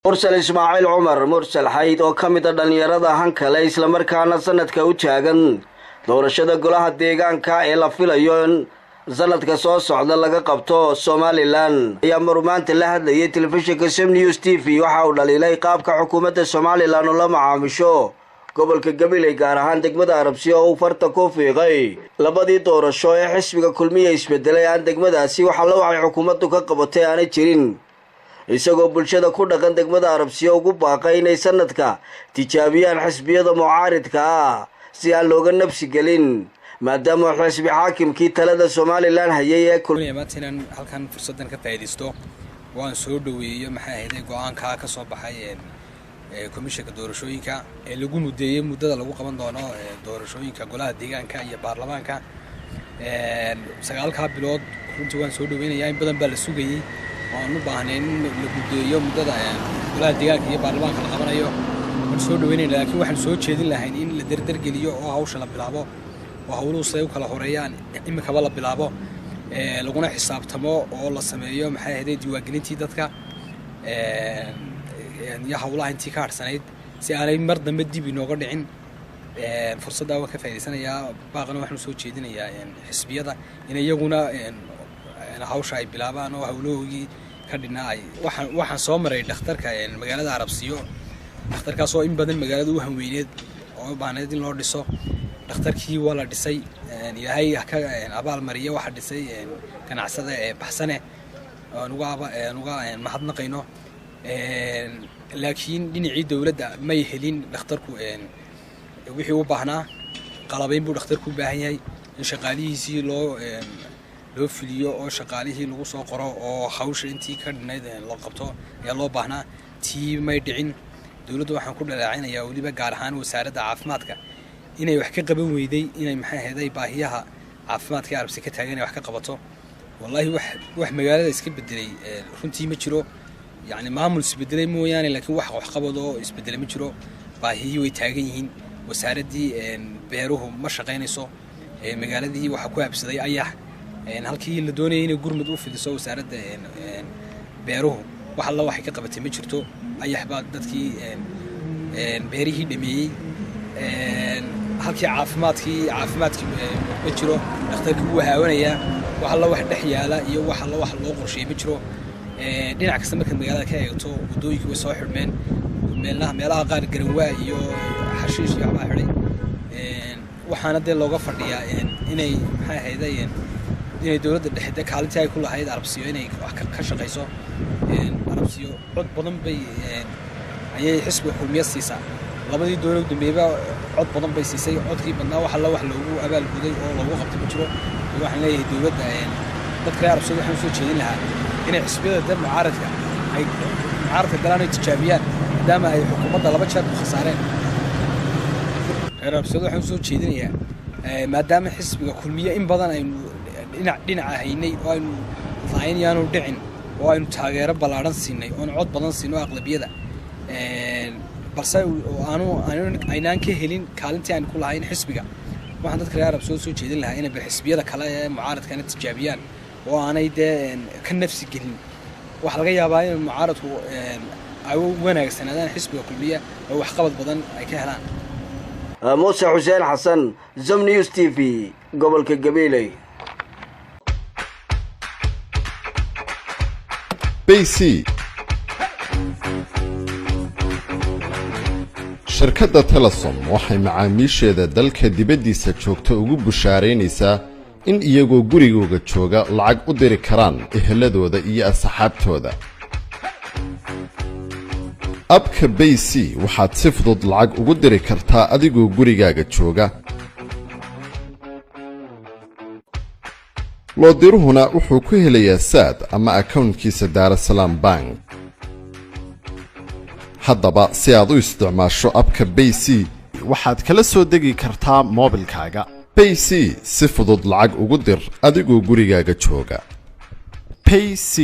mursal Ismaaciil Cumar mursal xayd oo kamid ah dhalinyarada hankale isla markaana sanadka u taagan doorashada golaha deegaanka ee la filayo in sanadka soo socda laga qabto Somaliland ayaa marumaanta la hadlayay telefishinka Sam News TV waxa uu dhaliilay qaabka xukuumadda Somaliland oo la macaamisho gobolka Gabiley gaar ahaan degmada Arabsiyo oo farta ku fiiqay labadii doorasho ee xisbiga kulmiye isbedelay aan degmadaasi waxa la wacay xukuumaddu ka qabatay aan jirin isagoo bulshada ku dhaqan degmada Arabsiyo ugu baaqay inay sanadka tijaabiyaan xisbiyada mucaaridka ah si aan looga nafsi gelin maadaama xisbi xaakimkii talada Somaliland hayay ee kulmiyeedna halkan fursadan ka faa'iideysto waan soo dhaweeyay maxay ahayd go'aanka ka soo baxay komishanka doorashooyinka ee lagu mudeeyay muddada lagu qaban doono doorashooyinka golaha deegaanka iyo baarlamaanka 9 bilood runtii waan soo dhaweynayaa in badan baa la sugayay waan u baahnayn in la mudeeyo muddada golaha deegaanka iyo baarlamaanka la qabanayo waan soo dhaweynaynaa laakiin waxaan soo jeedin lahayn in la dardar geliyo oo hawsha la bilaabo oo hawluhu say u kala horeeyaan imikaba la bilaabo laguna xisaabtamo oo la sameeyo maxay ahayd diiwaangelintii dadka ya hawlaha intii ka harsanayd si aanay mar dambe dib inooga dhicin fursadda waan ka faa'iideysanayaa baaqana waxaan soo jeedinayaa xisbiyada in iyaguna hawsha ay bilaabaan oo hawlahooda ka dhinaay waxaan soo maray dhakhtarka magaalada Arabsiyo dhakhtarkaas oo in badan magaalada u hanweyneed oo baaneed in loo dhiso dhakhtarkii waa la dhisay ilaahay ka abaal mariyo waxa dhisay ganacsada baxsane uga mahadnaqayno laakiin dhinacii dawladda may helin dhakhtarku wixii u baahnaa qalabayn buu dhakhtarku u baahan yahay in shaqaalihiisii loo fuliyo oo shaqaalihii lagu soo qoro oo hawsha intii ka dhinayd loo qabto ayaa loo baahnaa tii may dhicin dawladdu waxaan ku dhaleecinayaa waliba gaar ahaan wasaaradda caafimaadka inay wax ka qaban weyday inay maxay ahayd baahiyaha caafimaadka Arabsi ka taagan wax ka qabato wallahi wax magaalada iska bedelay runtii ma jiro يعني maamul isbedelay mooyaane laakiin wax qabado isbedelay ma jiro baahiyii way taagan yihiin wasaaradii beeruhu ma shaqeynayso magaaladii waxa ku habsaday ayax halkii la doonayay in gurmad u fidiso wasaaradda beeruhu waxa la waxay ka qabatay ma jirto ayax baa dadkii beerihii dhameeyay halkii caafimaadkii ma jiro dhakhtarkii uu haawanaya waxa la wax dhex yaala iyo waxa la wax loo qorsheeyay ma jiro dhinac kasta marka magaalada ka eegto wadooyinka way soo xirmeen meelaha qaar garanwaa iyo xashiish iyo waxba xiray waxaana dee looga fadhiyaa inay maxay ahaydeen inay dawladda dhexe kaalintii ay ku lahayd Arabsiyo inay wax ka shaqeyso Arabsiyo cod badan bay ayay xisbiga kulmiye siisaa labadii dawlad dambeeyba cod badan bay siisay codkii badnaa waxa la wax loogu abaal guday oo loogu qabtay ma jiro waxaan leeyahay dawladda dadka Arabsiyo waxaan soo jeedin lahaa inay xisbiyada dad mucaaradka ay mucaaradka galaan ay tijaabiyaan maadaama ay xukuumadda laba jeer ku khasaareen Arabsiyo waxaan soo jeedinayaa maadaama xisbiga kulmiye in badan ay dhinaca haynay oo aynu faa'iidayaanu dhicin oo aynu taageero balaaran siinay oo cod badan siino aqlabiyada balse aynaan ka helin kaalintii aan ku lahayn xisbiga waxaan dadka Arabsiyo soo jeedin lahaa inay xisbiyada kale ee mucaaradkana tijaabiyaan oo aanay ka nafsi gelin wax laga yaabaa in mucaaradku ay wanaagsanadaan xisbiga kulmiye oo wax qabad badan ay ka helaan Muuse Xuseen Xasan Sam News TV gobolka Gabiley BC shirkadda Telesom waxay macaamiisheeda dalka dibaddiisa joogta ugu bushaaraynaysaa in iyagoo gurigooga jooga lacag u diri karaan eheladooda iyo asxaabtooda abka BC waxaad si fudud lacag ugu diri kartaa adigoo gurigaaga jooga loo diruhuna wuxuu ku helayaa saad ama accountkiisa Daarasalaam Bank haddaba si aad u isticmaasho abka BC waxaad kala soo degi kartaa moobilkaaga BC si fudud lacag ugu dir adigoo gurigaaga jooga BC